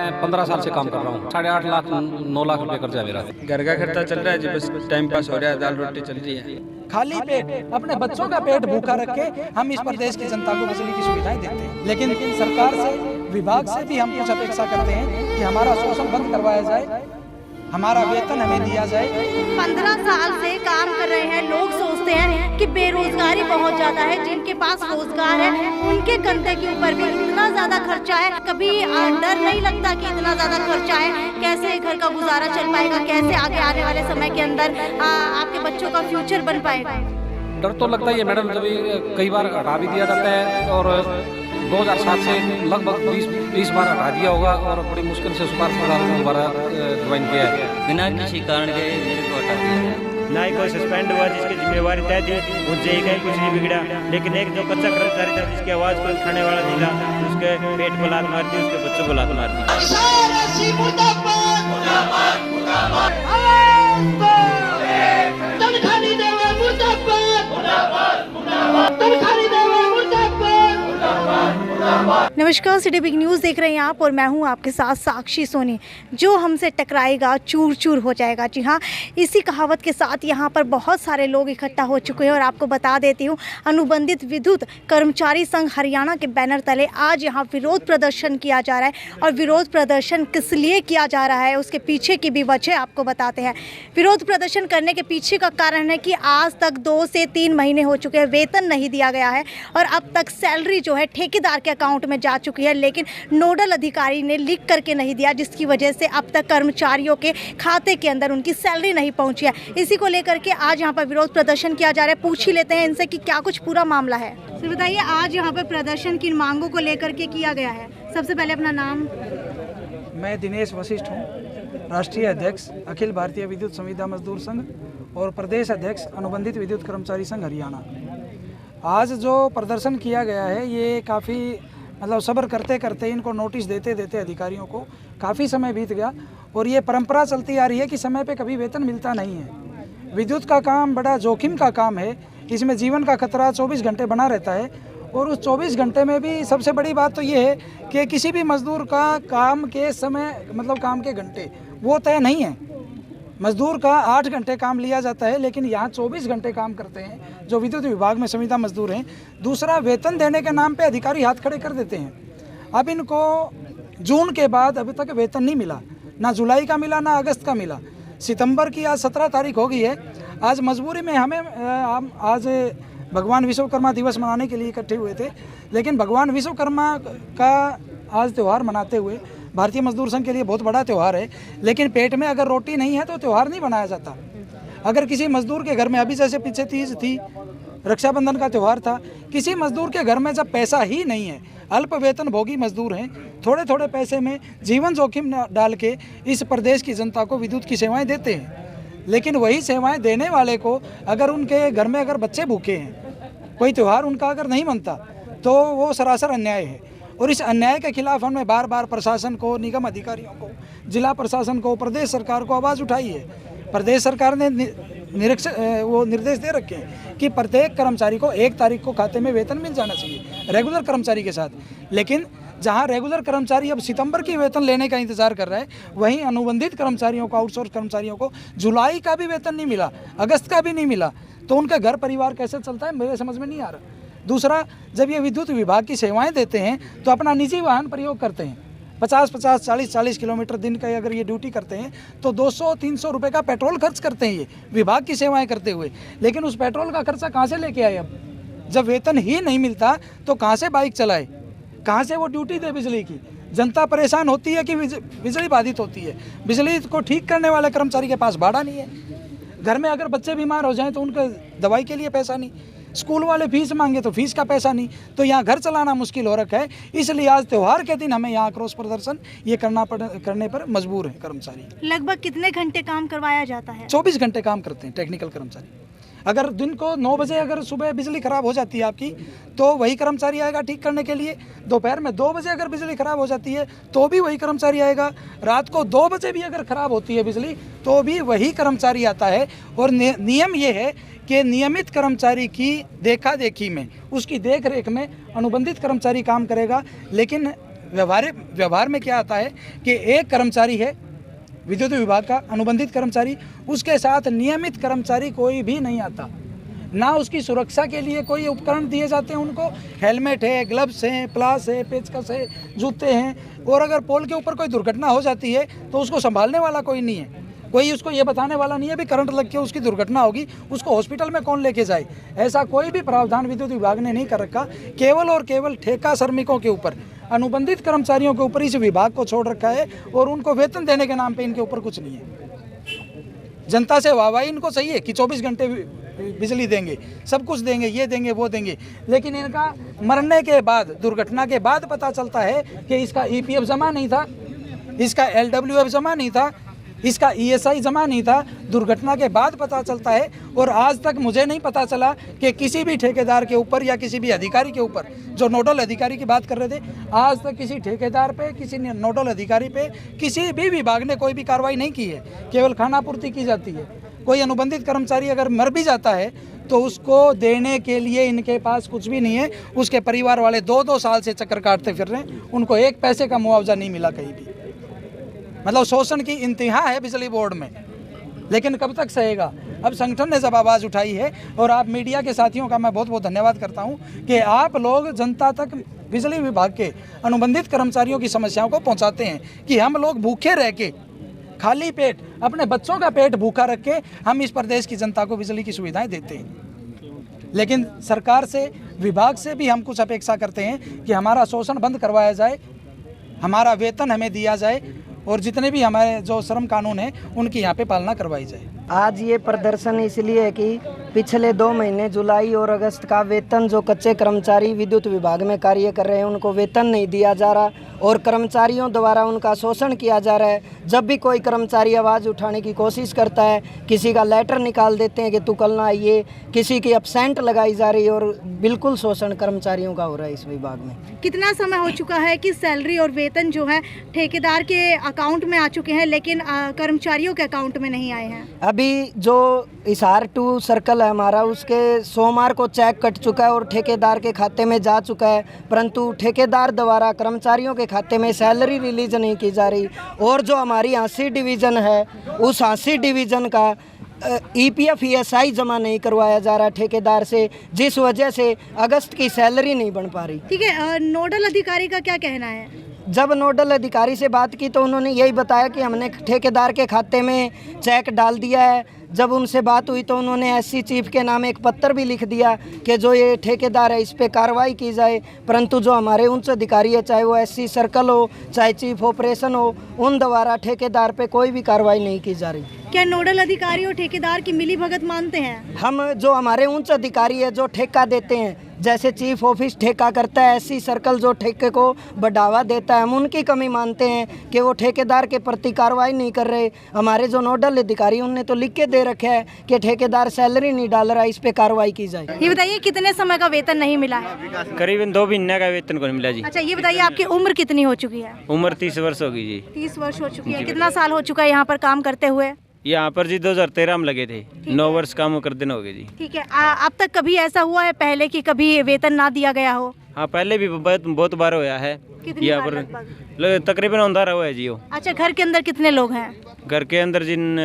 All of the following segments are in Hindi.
मैं 15 साल से काम कर रहा हूँ। 8.5 लाख 9 लाख रुपए कर्जा मेरा। घर का खर्चा चल रहा है जी, बस टाइम पास हो रहा है, दाल रोटी चल रही है। खाली पेट अपने बच्चों का पेट भूखा रख के हम इस प्रदेश की जनता को बिजली की सुविधाएं देते हैं, लेकिन सरकार से, विभाग से भी हम कुछ अपेक्षा करते हैं कि हमारा शोषण बंद करवाया जाए, हमारा वेतन हमें दिया जाए। 15 साल से काम कर रहे हैं। लोग सोचते हैं कि बेरोजगारी बहुत ज्यादा है, जिनके पास रोजगार है उनके कंधे के ऊपर भी इतना ज्यादा खर्चा है। कभी डर नहीं लगता कि इतना ज्यादा खर्चा है, कैसे घर का गुजारा चल पाएगा, कैसे आगे आने वाले समय के अंदर आपके बच्चों का फ्यूचर बन पाएगा? डर तो लगता ही है मैडम, जब कई बार हटा भी दिया जाता है और 2007 से लगभग 20 बार हटा दिया होगा और बड़ी मुश्किल से सुपारी दोबारा ज्वाइन किया है। बिना किसी कारण के मेरे को हटा दिया गया। ना ही कोई सस्पेंड हुआ जिसकी जिम्मेवारी तय थी, उससे ही कहीं कुछ नहीं बिगड़ा। लेकिन एक जो कच्चा कर्मचारी था जिसकी आवाज़ कोई उठाने वाला नहीं था, उसके पेट को लात मार दी, उसके बच्चों को लात मार दी। नमस्कार, सिटी बिग न्यूज़ देख रहे हैं आप और मैं हूं आपके साथ साक्षी सोनी। जो हमसे टकराएगा चूर चूर हो जाएगा। जी हाँ, इसी कहावत के साथ यहां पर बहुत सारे लोग इकट्ठा हो चुके हैं और आपको बता देती हूं, अनुबंधित विद्युत कर्मचारी संघ हरियाणा के बैनर तले आज यहां विरोध प्रदर्शन किया जा रहा है। और विरोध प्रदर्शन किस लिए किया जा रहा है, उसके पीछे की भी वजह आपको बताते हैं। विरोध प्रदर्शन करने के पीछे का कारण है कि आज तक 2 से 3 महीने हो चुके हैं, वेतन नहीं दिया गया है और अब तक सैलरी जो है ठेकेदार के अकाउंट में जा चुकी है, लेकिन नोडल अधिकारी ने लिख करके नहीं दिया, जिसकी वजह से अब तक कर्मचारियों के खाते के अंदर उनकी सैलरी नहीं पहुंची है। इसी को लेकर के आज यहां पर विरोध प्रदर्शन किया जा रहा है। पूछ ही लेते हैं इनसे कि क्या कुछ पूरा मामला है। तो बताइए, आज यहां पर प्रदर्शन किन मांगों को लेकर के किया गया है? सबसे पहले अपना नाम। मैं दिनेश वशिष्ठ हूँ, राष्ट्रीय अध्यक्ष अखिल भारतीय विद्युत संविदा मजदूर संघ और प्रदेश अध्यक्ष अनुबंधित विद्युत कर्मचारी संघ हरियाणा। आज जो प्रदर्शन किया गया है ये काफ़ी मतलब सब्र करते करते, इनको नोटिस देते देते अधिकारियों को काफ़ी समय बीत गया और ये परंपरा चलती आ रही है कि समय पे कभी वेतन मिलता नहीं है। विद्युत का काम बड़ा जोखिम का काम है, इसमें जीवन का खतरा 24 घंटे बना रहता है और उस 24 घंटे में भी सबसे बड़ी बात तो ये है कि किसी भी मजदूर का काम के समय मतलब काम के घंटे वो तय नहीं है। मजदूर का 8 घंटे काम लिया जाता है, लेकिन यहाँ 24 घंटे काम करते हैं जो विद्युत विभाग में संविदा मजदूर हैं। दूसरा, वेतन देने के नाम पे अधिकारी हाथ खड़े कर देते हैं। अब इनको जून के बाद अभी तक वेतन नहीं मिला, ना जुलाई का मिला ना अगस्त का मिला। सितंबर की आज 17 तारीख हो गई है। आज मजबूरी में हम आज भगवान विश्वकर्मा दिवस मनाने के लिए इकट्ठे हुए थे, लेकिन भगवान विश्वकर्मा का आज त्यौहार मनाते हुए भारतीय मजदूर संघ के लिए बहुत बड़ा त्यौहार है, लेकिन पेट में अगर रोटी नहीं है तो त्यौहार नहीं बनाया जाता। अगर किसी मजदूर के घर में, अभी जैसे पीछे तीज थी, रक्षाबंधन का त्यौहार था, किसी मजदूर के घर में जब पैसा ही नहीं है, अल्प वेतन भोगी मजदूर हैं, थोड़े थोड़े पैसे में जीवन जोखिम डाल के इस प्रदेश की जनता को विद्युत की सेवाएं देते हैं। लेकिन वही सेवाएं देने वाले को अगर उनके घर में अगर बच्चे भूखे हैं, कोई त्यौहार उनका अगर नहीं बनता, तो वो सरासर अन्याय है। और इस अन्याय के खिलाफ हमने बार बार प्रशासन को, निगम अधिकारियों को, जिला प्रशासन को, प्रदेश सरकार को आवाज़ उठाई है। प्रदेश सरकार ने निर्देश दे रखे हैं कि प्रत्येक कर्मचारी को 1 तारीख को खाते में वेतन मिल जाना चाहिए रेगुलर कर्मचारी के साथ। लेकिन जहां रेगुलर कर्मचारी अब सितंबर की वेतन लेने का इंतजार कर रहा है, वहीं अनुबंधित कर्मचारियों को, आउटसोर्स कर्मचारियों को जुलाई का भी वेतन नहीं मिला, अगस्त का भी नहीं मिला, तो उनका घर परिवार कैसे चलता है मेरे समझ में नहीं आ रहा। दूसरा, जब ये विद्युत विभाग की सेवाएं देते हैं तो अपना निजी वाहन प्रयोग करते हैं। 50-50, 40-40 किलोमीटर दिन का अगर ये ड्यूटी करते हैं तो 200-300 रुपये का पेट्रोल खर्च करते हैं ये विभाग की सेवाएं करते हुए। लेकिन उस पेट्रोल का खर्चा कहाँ से लेके आए? अब जब वेतन ही नहीं मिलता तो कहाँ से बाइक चलाए, कहाँ से वो ड्यूटी दे बिजली की? जनता परेशान होती है कि बिजली बाधित होती है। बिजली को ठीक करने वाले कर्मचारी के पास भाड़ा नहीं है, घर में अगर बच्चे बीमार हो जाएं तो उनके दवाई के लिए पैसा नहीं, स्कूल वाले फीस मांगे तो फीस का पैसा नहीं, तो यहाँ घर चलाना मुश्किल हो रखा है। इसलिए आज त्यौहार के दिन हमें यहाँ आक्रोश प्रदर्शन ये करने पर मजबूर है कर्मचारी। लगभग कितने घंटे काम करवाया जाता है? 24 घंटे काम करते हैं टेक्निकल कर्मचारी। अगर दिन को 9 बजे अगर सुबह बिजली खराब हो जाती है आपकी, तो वही कर्मचारी आएगा ठीक करने के लिए। दोपहर में 2 बजे अगर बिजली खराब हो जाती है तो भी वही कर्मचारी आएगा। रात को 2 बजे भी अगर खराब होती है बिजली तो भी वही कर्मचारी आता है। और नियम ये है कि नियमित कर्मचारी की देखा देखी में, उसकी देख रेख में अनुबंधित कर्मचारी काम करेगा। लेकिन व्यवहार में क्या आता है कि एक कर्मचारी है विद्युत विभाग का अनुबंधित कर्मचारी, उसके साथ नियमित कर्मचारी कोई भी नहीं आता, ना उसकी सुरक्षा के लिए कोई उपकरण दिए जाते हैं उनको, हेलमेट है, ग्लव्स हैं, प्लास है, पेचकस है, जूते हैं, और अगर पोल के ऊपर कोई दुर्घटना हो जाती है तो उसको संभालने वाला कोई नहीं है, कोई उसको ये बताने वाला नहीं है भी करंट लग के उसकी दुर्घटना होगी, उसको हॉस्पिटल में कौन लेके जाए। ऐसा कोई भी प्रावधान विद्युत विभाग ने नहीं कर रखा, केवल और केवल ठेका श्रमिकों के ऊपर, अनुबंधित कर्मचारियों के ऊपर इस विभाग को छोड़ रखा है, और उनको वेतन देने के नाम पे इनके ऊपर कुछ नहीं है। जनता से वाहवाही इनको सही है कि 24 घंटे बिजली देंगे, सब कुछ देंगे, ये देंगे वो देंगे, लेकिन इनका मरने के बाद, दुर्घटना के बाद पता चलता है कि इसका EPF जमा नहीं था, इसका LWF जमा नहीं था, इसका ESI जमा नहीं था, दुर्घटना के बाद पता चलता है। और आज तक मुझे नहीं पता चला कि किसी भी ठेकेदार के ऊपर या किसी भी अधिकारी के ऊपर, जो नोडल अधिकारी की बात कर रहे थे, आज तक किसी ठेकेदार पे, किसी नोडल अधिकारी पे, किसी भी विभाग ने कोई भी कार्रवाई नहीं की है, केवल खानापूर्ति की जाती है। कोई अनुबंधित कर्मचारी अगर मर भी जाता है तो उसको देने के लिए इनके पास कुछ भी नहीं है, उसके परिवार वाले 2-2 साल से चक्कर काटते फिर रहे हैं, उनको एक पैसे का मुआवजा नहीं मिला कहीं भी। मतलब शोषण की इंतहा है बिजली बोर्ड में, लेकिन कब तक सहेगा। अब संगठन ने जब आवाज़ उठाई है, और आप मीडिया के साथियों का मैं बहुत बहुत धन्यवाद करता हूं कि आप लोग जनता तक बिजली विभाग के अनुबंधित कर्मचारियों की समस्याओं को पहुंचाते हैं, कि हम लोग भूखे रह के, खाली पेट, अपने बच्चों का पेट भूखा रख के हम इस प्रदेश की जनता को बिजली की सुविधाएं देते हैं। लेकिन सरकार से, विभाग से भी हम कुछ अपेक्षा करते हैं कि हमारा शोषण बंद करवाया जाए, हमारा वेतन हमें दिया जाए, और जितने भी हमारे जो श्रम कानून है उनकी यहाँ पे पालना करवाई जाए। आज ये प्रदर्शन इसलिए है कि पिछले 2 महीने जुलाई और अगस्त का वेतन जो कच्चे कर्मचारी विद्युत विभाग में कार्य कर रहे हैं उनको वेतन नहीं दिया जा रहा, और कर्मचारियों द्वारा उनका शोषण किया जा रहा है। जब भी कोई कर्मचारी आवाज़ उठाने की कोशिश करता है, किसी का लेटर निकाल देते हैं कि तू कल ना आइए, किसी की एब्सेंट लगाई जा रही है, और बिल्कुल शोषण कर्मचारियों का हो रहा है इस विभाग में। कितना समय हो चुका है कि सैलरी और वेतन जो है ठेकेदार के अकाउंट में आ चुके हैं, लेकिन कर्मचारियों के अकाउंट में नहीं आए हैं? अभी जो हिसार 2 सर्कल है हमारा, उसके सोमवार को चेक कट चुका है और ठेकेदार के खाते में जा चुका है, परंतु ठेकेदार द्वारा कर्मचारियों के खाते में सैलरी रिलीज नहीं की जा रही। और जो हमारी हाँसी डिवीज़न है, उस हाँसी डिवीज़न का EPF ESI जमा नहीं करवाया जा रहा ठेकेदार से, जिस वजह से अगस्त की सैलरी नहीं बन पा रही। ठीक है, नोडल अधिकारी का क्या कहना है? जब नोडल अधिकारी से बात की तो उन्होंने यही बताया कि हमने ठेकेदार के खाते में चेक डाल दिया है। जब उनसे बात हुई तो उन्होंने SC चीफ के नाम एक पत्र भी लिख दिया कि जो ये ठेकेदार है इस पे कार्रवाई की जाए, परंतु जो हमारे उच्च अधिकारी है, चाहे वो SC सर्कल हो, चाहे चीफ ऑपरेशन हो, उन द्वारा ठेकेदार पे कोई भी कार्रवाई नहीं की जा रही। क्या नोडल अधिकारी और ठेकेदार की मिली भगत मानते हैं? हम जो हमारे उच्च अधिकारी है जो ठेका देते हैं, जैसे चीफ ऑफिस ठेका करता है, SC सर्कल जो ठेके को बढ़ावा देता है, हम उनकी कमी मानते हैं कि वो ठेकेदार के प्रति कार्रवाई नहीं कर रहे। हमारे जो नोडल अधिकारी उनने तो लिख के दे रखा है कि ठेकेदार सैलरी नहीं डाल रहा, इस पे कार्रवाई की जाए। ये बताइए कितने समय का वेतन नहीं मिला है? करीबन 2 महीने का वेतन को मिला जी। अच्छा, ये बताइए आपकी उम्र कितनी हो चुकी है? उम्र 30 वर्ष होगी जी। 30 वर्ष हो चुकी है। कितना साल हो चुका है यहाँ पर काम करते हुए? यहाँ पर जी 2013 में लगे थे, 9 वर्ष काम कर देना हो गए जी। ठीक है, अब तक कभी ऐसा हुआ है पहले कि कभी वेतन ना दिया गया हो? हाँ, पहले भी बहुत बार होया है यहाँ पर, तकरीबन 15 हुआ है जी वो। अच्छा, घर के अंदर कितने लोग हैं? घर के अंदर जिन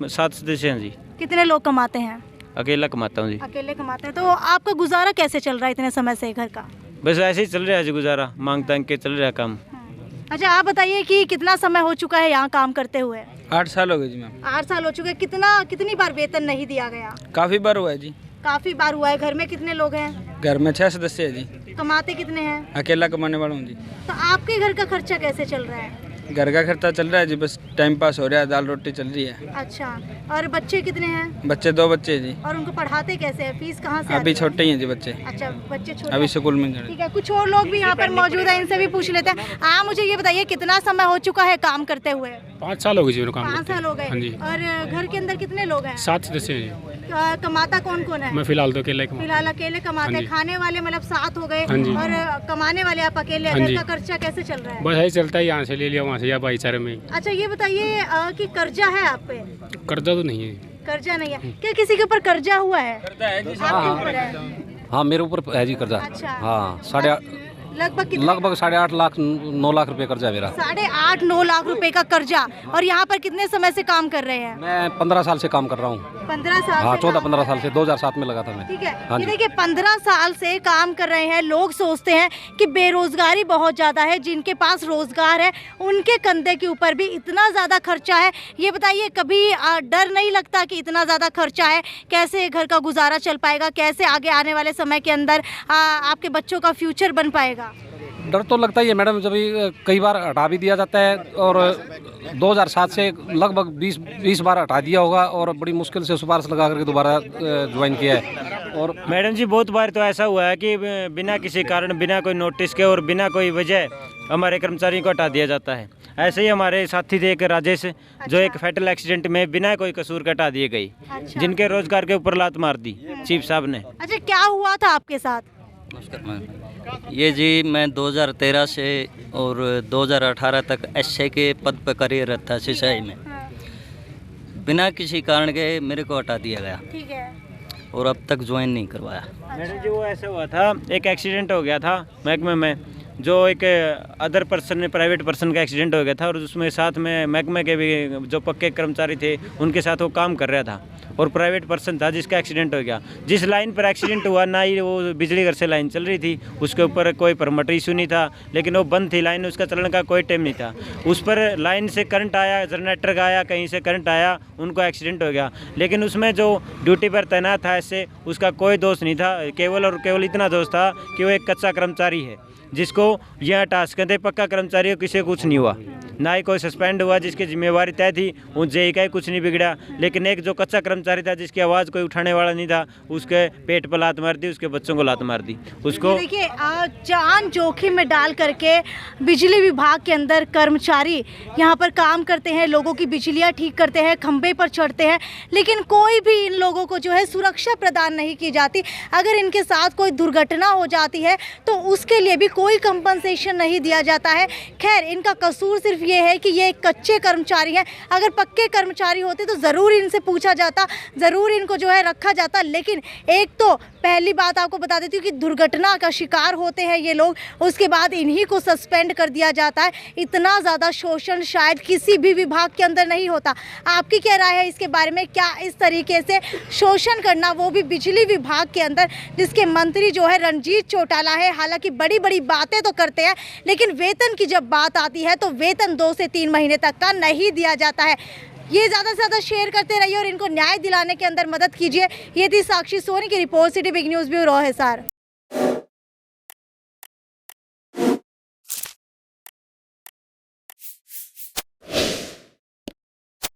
7 सदस्य हैं जी। कितने लोग कमाते हैं? अकेला कमाता हूँ जी। अकेले कमाते हैं। तो आपका गुजारा कैसे चल रहा है इतने समय से घर का? बस ऐसे ही चल रहा है जी गुजारा, मांग तांग के चल रहा है काम। अच्छा, आप बताइए कि कितना समय हो चुका है यहाँ काम करते हुए? 8 साल हो गए जी मैम। 8 साल हो चुके। कितनी बार वेतन नहीं दिया गया? काफ़ी बार हुआ है जी। काफी बार हुआ है। घर में कितने लोग हैं? घर में 6 सदस्य है जी। कमाते कितने हैं? अकेला कमाने वाला हूँ जी। तो आपके घर का खर्चा कैसे चल रहा है? घर का खर्चा चल रहा है जी, बस टाइम पास हो रहा है, दाल रोटी चल रही है। अच्छा, और बच्चे कितने हैं? बच्चे 2 बच्चे हैं जी। और उनको पढ़ाते कैसे हैं? फीस कहाँ से अभी आती है? छोटे ही हैं जी बच्चे। अच्छा, बच्चे छोटे अभी स्कूल में जा रहे हैं। ठीक है, कुछ और लोग भी यहाँ पर मौजूद हैं, इनसे भी पूछ लेते हैं। आप मुझे ये बताइए कितना समय हो चुका है काम करते हुए? 5 साल हो गए जी मेरे काम 5 साल हो गए। हाँ जी। और घर के अंदर कितने लोग हैं? 7 सदस्य हैं जी। कमाता कौन कौन है? मैं फिलहाल तो अकेले कमाता हूँ। फिलहाल अकेले कमाते हाँ हैं। जी। खाने वाले मतलब 7 हो गए हाँ जी। और कमाने वाले आप अकेले। हाँ घर जी। का खर्चा कैसे चल रहा है? बस ऐसे चलता है, यहाँ से ले लिया वहाँ से, या भाईचारे में। अच्छा, ये बताइए कि कर्जा है आप पे? कर्जा तो नहीं है। कर्जा नहीं है क्या? किसी के ऊपर कर्जा हुआ है? आपके ऊपर है? हाँ, मेरे ऊपर है जी कर्जा। अच्छा। हाँ, लगभग कितना? लगभग 8.5 लाख 9 लाख रुपए कर्जा है मेरा। 8.5-9 लाख रुपए का कर्जा। और यहाँ पर कितने समय से काम कर रहे हैं? मैं 15 साल से काम कर रहा हूँ। 15 साल? हाँ, से 14-15 साल से 2007 में लगा था मैं। ठीक है। हाँ ये जी। देखिए 15 साल से काम कर रहे हैं। लोग सोचते हैं कि बेरोजगारी बहुत ज़्यादा है, जिनके पास रोजगार है उनके कंधे के ऊपर भी इतना ज़्यादा खर्चा है। ये बताइए, कभी डर नहीं लगता कि इतना ज़्यादा खर्चा है, कैसे घर का गुजारा चल पाएगा, कैसे आगे आने वाले समय के अंदर आपके बच्चों का फ्यूचर बन पाएगा? डर तो लगता ही है मैडम, जब कई बार हटा भी दिया जाता है और 2007 से लगभग 20 बार हटा दिया होगा और बड़ी मुश्किल से सिफारिश लगा करके दोबारा ज्वाइन किया है। और मैडम जी बहुत बार तो ऐसा हुआ है कि बिना किसी कारण, बिना कोई नोटिस के और बिना कोई वजह हमारे कर्मचारियों को हटा दिया जाता है। ऐसे ही हमारे साथी थे एक राजेश, जो एक फैटल एक्सीडेंट में बिना कोई कसूर के हटा दिए गई, जिनके रोजगार के ऊपर लात मार दी चीफ साहब ने। अच्छा, क्या हुआ था आपके साथ? नमस्कार मैम। ये जी मैं 2013 से और 2018 तक एसए के पद पर कार्यरत था सिंचाई में। बिना किसी कारण के मेरे को हटा दिया गया। ठीक है। और अब तक ज्वाइन नहीं करवाया। मैडम जी वो ऐसा हुआ था, एक एक्सीडेंट हो गया था महकमे में, जो एक अदर पर्सन ने, प्राइवेट पर्सन का एक्सीडेंट हो गया था और उसमें साथ में महकमे के भी जो पक्के कर्मचारी थे उनके साथ वो काम कर रहा था और प्राइवेट पर्सन था जिसका एक्सीडेंट हो गया। जिस लाइन पर एक्सीडेंट हुआ ना ही वो बिजली घर से लाइन चल रही थी, उसके ऊपर कोई परमिट इशू नहीं था, लेकिन वो बंद थी लाइन, उसका चलने का कोई टाइम नहीं था। उस पर लाइन से करंट आया, जनरेटर का आया, कहीं से करंट आया, उनको एक्सीडेंट हो गया। लेकिन उसमें जो ड्यूटी पर तैनात था ऐसे, उसका कोई दोष नहीं था, केवल और केवल इतना दोष था कि वो एक कच्चा कर्मचारी है जिसको यह टास्क कहते, पक्का कर्मचारी को किसी को कुछ नहीं हुआ, ना ही कोई सस्पेंड हुआ, जिसकी जिम्मेवारी तय थी, उस जेई का ही कुछ नहीं बिगड़ा। लेकिन एक जो कच्चा कर्मचारी था जिसकी आवाज़ कोई उठाने वाला नहीं था, उसके पेट पर लात मार दी, उसके बच्चों को लात मार दी। उसको देखिए जान जोखिम में डाल करके बिजली विभाग के अंदर कर्मचारी यहाँ पर काम करते हैं, लोगों की बिजलियाँ ठीक करते हैं, खंभे पर चढ़ते हैं, लेकिन कोई भी इन लोगों को जो है सुरक्षा प्रदान नहीं की जाती। अगर इनके साथ कोई दुर्घटना हो जाती है तो उसके लिए भी कोई कंपनसेशन नहीं दिया जाता है। खैर, इनका कसूर सिर्फ ये है कि ये कच्चे कर्मचारी हैं। अगर पक्के कर्मचारी होते तो ज़रूर इनसे पूछा जाता, ज़रूर इनको जो है रखा जाता। लेकिन एक तो पहली बात आपको बता देती हूँ कि दुर्घटना का शिकार होते हैं ये लोग, उसके बाद इन्हीं को सस्पेंड कर दिया जाता है। इतना ज़्यादा शोषण शायद किसी भी विभाग के अंदर नहीं होता। आपकी क्या राय है इसके बारे में? क्या इस तरीके से शोषण करना, वो भी बिजली विभाग के अंदर, जिसके मंत्री जो है रणजीत चौटाला है, हालांकि बड़ी बड़ी बातें तो करते हैं, लेकिन वेतन की जब बात आती है तो वेतन 2 से 3 महीने तक का नहीं दिया जाता है। ये ज़्यादा से ज़्यादा शेयर करते रहिए और इनको न्याय दिलाने के अंदर मदद कीजिए। ये थी साक्षी सोनी की report, city big news bureau Hisar.